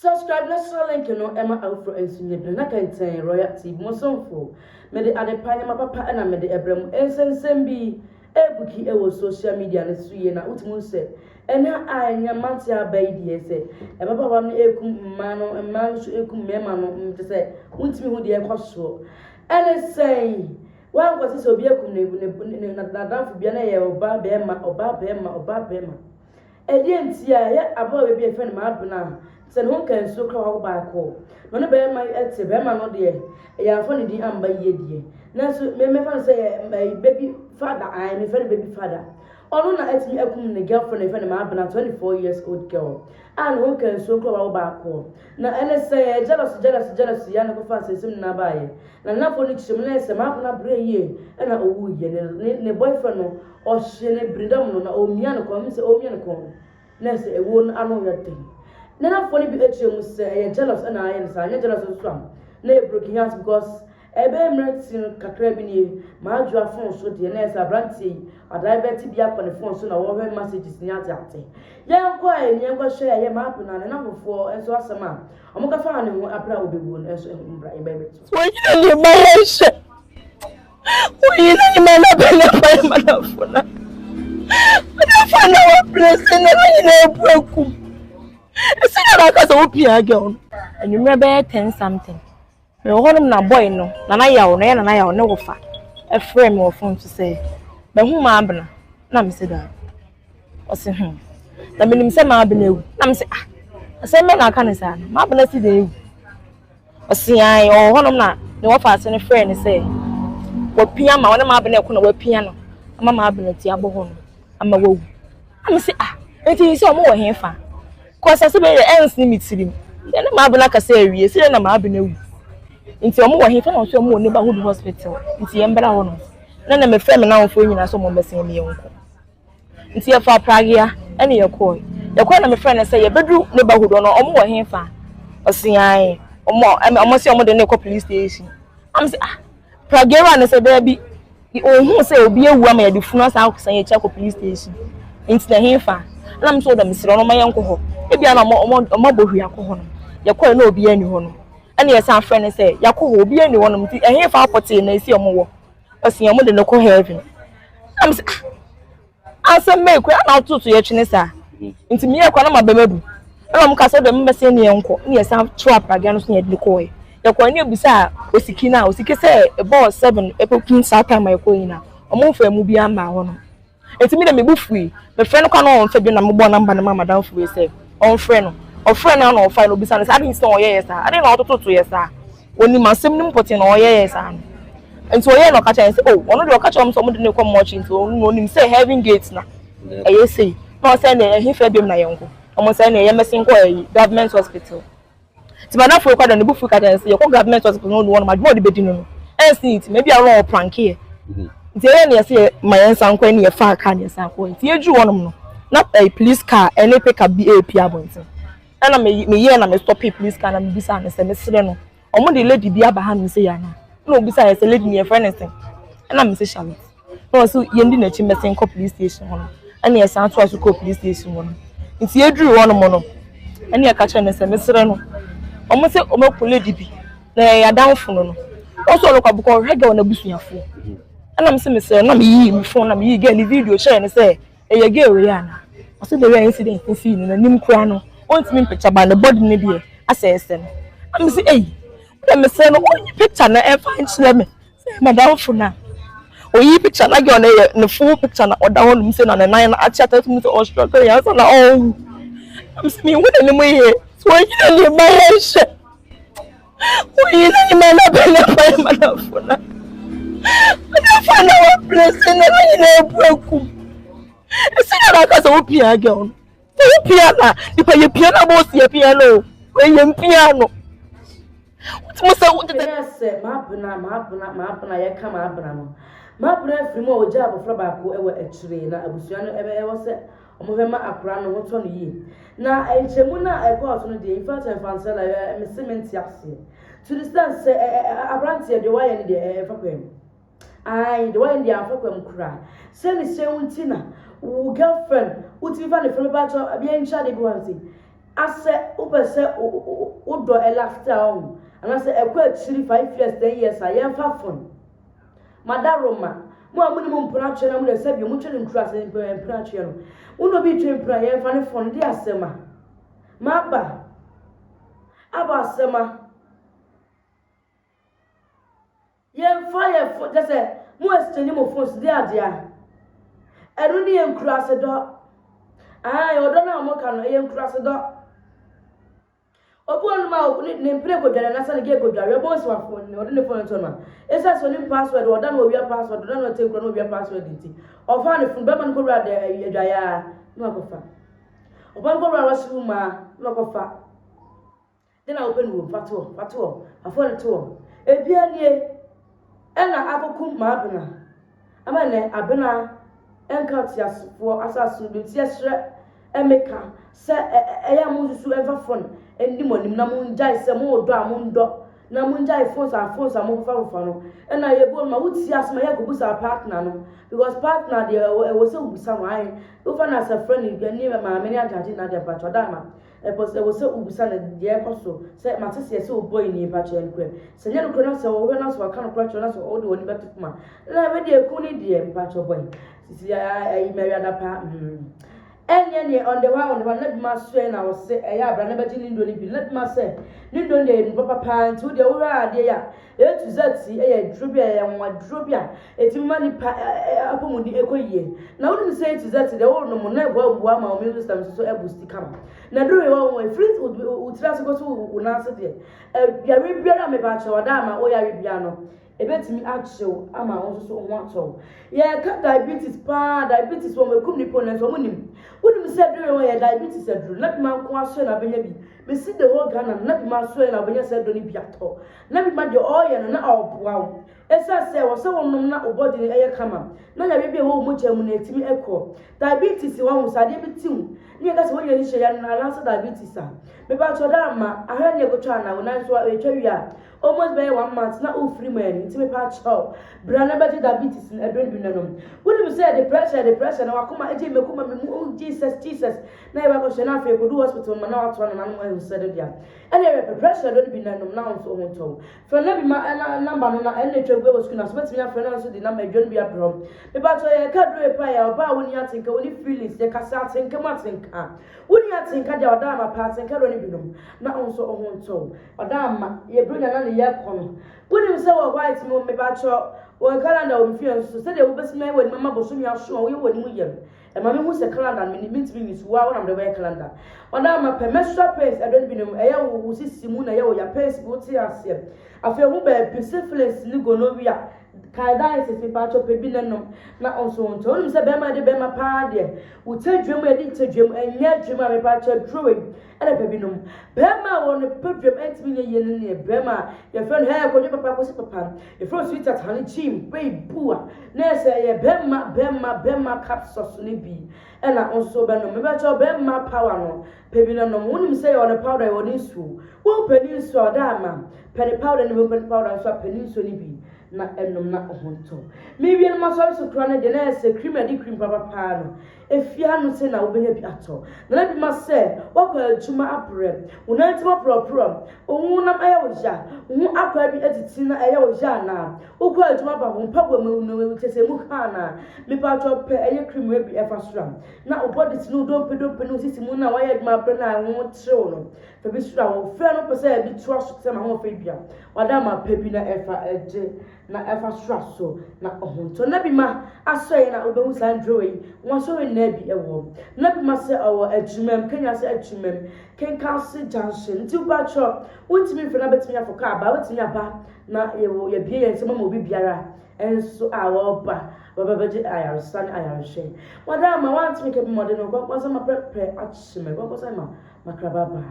Subscribe national link no Emma Alfro ensunye na kan ten royalty mo sonfo me de ade pa ma papa na me de ebrem ensensem bi ebuki ewo social media na suye na utmu se ena anya mate abai die se e papa wa no ekum mma no so ekum mema no mte se untimi hu de ekoso ene sei wan kwasi so bi ekum ne na danfo bia na ye oba be ma edi ntia ya abo we bi e friend ma abna se no kan so kra wa ba ko no be ma ete be ma no de ya fo ne di amba ye die na so me fa say baby father I me fa baby father onu na etimi akum ne girlfriend e fa ne ma abna 24 years old girl and who can so kra wa ba ko na ene say jealous ya na ko fa say sim na ba ye na fo ni chim na se ma abna bre ye na owu ye ne boyfriend no o hye bridam no na o mia no ko mi se o mia no ko na se ewo no ano yete na fo ni bi etrem se jealous na aye sa anya jealous so am na e broken heart because ebe emretin kakra bi ni ma adwa phone so de na esa branti adibeti bi akone phone so na wo hwe messages ni ate ya kwa ni enko share ye ma apuna na fofo enso asema omuka fa ne ho abra obegu enso mbra e bebe to wo yina ni mayeshe wo yina ni mana bele pa mana fona mana fona wa blessing na yina ebuaku ese na ka so opia girl anwumre be 10 something me honum na boy no na yawo na yawo ne wofa e frame me wo phone to say be hu ma abna na me se da o se na me nim se ma abna ewu na me se ase me na aka ne sa ma abna si da ewu o se ai o honum na ne wofa ase ne frame ne say wo pia ma wona ma abna ko na wo pia no ama ma abna ti abo ho no ama wo na me se enti se o mo wo hefa ko se se be ens ni mitirim ne ma abna ka se awie se na ma abna ewu nti omo wo hefa na so omo neighborhood hospital nti embra ho no na me frame na won fo nyina so mo besen me yenko nti ye fa pragia ene ye ko na me frame na say ye bedu neighborhood no omo wo hefa osian omo se omo de ne ko police station am say pragia na say baby ohun say obi ewu am ye defunu asa akusan ye cha ko police station nti na hefa na me so da me sire no ma yenko ho e bia na omo bohua ko ho no ye ko na obi ani ho no ene ye san friend say yakoho obi ani wonum ti ehe fa apote na esi omo wo osia omo de no ko heaven am say asem me kwa na otutu ye twene sa nti me ye kwa na mabamabu na mo ka say de mbese ne yenko ne ye san trap aga no so ye de ko ye kwa ne ebisa osiki na osiki say boss 7 epokin sa time ye ko yina omo fa mu bi ama ho no enti me de me bufui me friend kwa no on fa bi na mo bo number na madam fu say on friend no friend na no file obisa na adi nso oye yesa adi na ototo yesa oni masem nim poti na oye yesa nti oye no kacha say oh ono de okacha om so mo de ne kom watch nti ono nim say heaven gate na eye say no say na he fa biem na yenko omo say na ye mesin ko government hospital ti madam fu kwada ne bufu kacha say ko government hospital no no ma de bedi no ensi it maybe a wrong prank here nti ye na say mayensa nkwa ne ye fa aka ne sa ko nti eju wonom no na police car any pick up BAP abontin ana me ye na me stop police car na me bisa na se me sire no omo de lady bi aba ha me se ya na obisa ya se lady ne friend thing ana me se shalet no so ye ndi na chi me se police station hono ana ye san to aso police station hono nti ye duru wono mo no ana ye ka che na se me sire no omo se omo ko lady bi na ya danfo no o so lo kwa buko rega na busuafo ana me se me sire na me yi mi phone na me yi girl video share ne se e ye girl we ya na o se the incident fi ni na nim kura no want me picture by the body ne bi asese am say eh me say no only picture na e fa nchile me say madam funa oyi picture na ge ne full picture na oda ho no say na nan na acha tatu mu say Australia ya so na oh am say me wo de mo ye so yi na le ma ye she oyi na ni ma na be na pa madam funa wa blessing na ni na ebuaku ese na ka so opia girl piano ipa ye piano boss ye piano we ye piano utimo se utese mabuna ye ka mabuna no mabuna free mo oja abofra ba ko ewe achire na abusua no ebe ewo se omohema akra no hoto no yi na enchemu na ekọ so no de infant fansela me cement ase to the stand say abrantie de waye ne de fakwem ai de waye de afakwem kura se ni se untina wo girlfriend uti fa ne free ba cho bia ncha de bi wansi ase upese udo elafter on and I say a quite 5 years 10 years I am far from Madaroma mo amuni mo mpona chena mo de se bi mo twene nkura se mpona chena no uno bi twen mpona ye fa ne fon de asema maba aba asema ye fa ye fo de se mo exchange mo phones de adea enu ne nkura se do odo na mo ka no ye nkura se do obu onu ma ne mpre ko dware na sa ne ge ko dware bo so afo ne odo ne phone to na esa so ni password oda na obi password oda na take no obi password nti ofa ne phone be man ko ra de adwaya no akofa oban ko ra wasu ma no akofa de na open room fatuo afo ne to ebia nie ena akokum ma abena ama ne abena enka tiasfo asasu bi tiasre emeka se eya mo susu enfa phone endi monim na mo njai se mo do amundo na mo njai phones mo fa no na ye bo ma wuti asma ye go busa partner no because partner dey was so busa why o fa na sa friend ni ma me ni ajaji na dey patch odama was so busa na dey koso se ma se se o boy ni patch en kwe se nya no kro na se o we na so aka no kro na so o do oni betuma na we dey ku ni dey patch boy sisi ai me ya da pa enye on the one let me say na was say eya abra na beji nindo ni bi let me say nindo de papa pa nti de wura ade ya to zati eya drobia ya nwa drobia eti mani pa apomudi ekoyie na wonu say to zati de wonu mo na egwa buwa ma o mi system so e boost kama na do we won free utira so go so una se de ya wi biara me ba che wada ma o ya wi bia no ebetimi achew ama won so won ato ye ka diabetes wo me kum ni ponent wo munim wonim se do we ye diabetes adru na bi man ko aso na benya bi me si de ho Ghana na bi ma so na benya se do ni bi ato na bi ma de oye no na oboa esa se wo se wonum na obody ni eye kama na ya bi wo mo chamu na etimi ekọ diabetes wo hu sade bi tim ni ga se wo ye ni hye ya na lansa diabetes a me ba to da ma ahanye go twa na wo na so etwa wi a almost by 1 month na o free man ntimi pa chow brana beji diabetes na edon bi nanom wonu say the pressure na wakoma eje mekoma me mu Jesus na e ba ko shena fe ko do hospital ma na wato na nanom en said dia ene pressure don bi nanom na on so on to for na bi ma number no na ene twegwe wo school na so betimi afre na so di number edon bi abrom me ba to ye ka do e pa ya oba woni atinka woni feelings ye kasa atinka matinka woni atinka dia oda ma pa atinka ro ni binom na on so on to oda ma ye bronya na ye kono woni se wo white mo me ba cho wo calendar wo fi so se de wo besima wo ni mama boso mi aso wo ye wo ni mu yem e ma me hu se calendar me ni ntimi nis wa wona me de calendar oda ma permission pace e don bi no e ye wo sisimu na ye wo ya pace wo ti ase afi hu ba syphilis ni gonorrhea kaida ese fi pa cho pe bi nanom na onso onto woni se be ma de be ma pa de wo tadwem e de tadwem enya dwem me pa cho drawing ele pe bi nom be ma wo no pedwem entimi ne ye ne be ma ye friend he ko papa ko si papa ye friend sweet at hani chim be bua na se ye be ma capsules ne bi ela onso be no me ba cho be ma power no pe bi nanom woni se ye on powder ye on su wo pe ni su oda ma pe powder ne pe powder so pe ni su ne bi na enom na ohonto me wi no maso so kra na de na se cream adi cream papa pa no efia no se na obenya bi ato na bi ma se wakwa adwuma abrem una ntima proprom ohun na aya wo ja hu akwa bi atiti na aya wo ja na ukwa adwuma ba ho mpagwa mu no tese mu kana me pa to pe aya cream we bi efa sram na obody ti no don pe no sisi mu na waya adwuma abrem na ho trew no fa bi sura wo fe no pese bi twa so se ma ho fe bia wada ma pe bi na efa eje na efa so na ohunto na bi ma asoye na obehu sandrowe won so na bi ewo na bi ma se owo adwumam kenya se adwumam kenka se junction ti ba cho wontimi fe na betimi afoka aba wotimi aba na ye bie ye nsema ma obi biara enso awo ba baba beji ayarsan ayarshe wada ma wantimi ke bi modern ko so ma prepare achime ko so ma makraba ba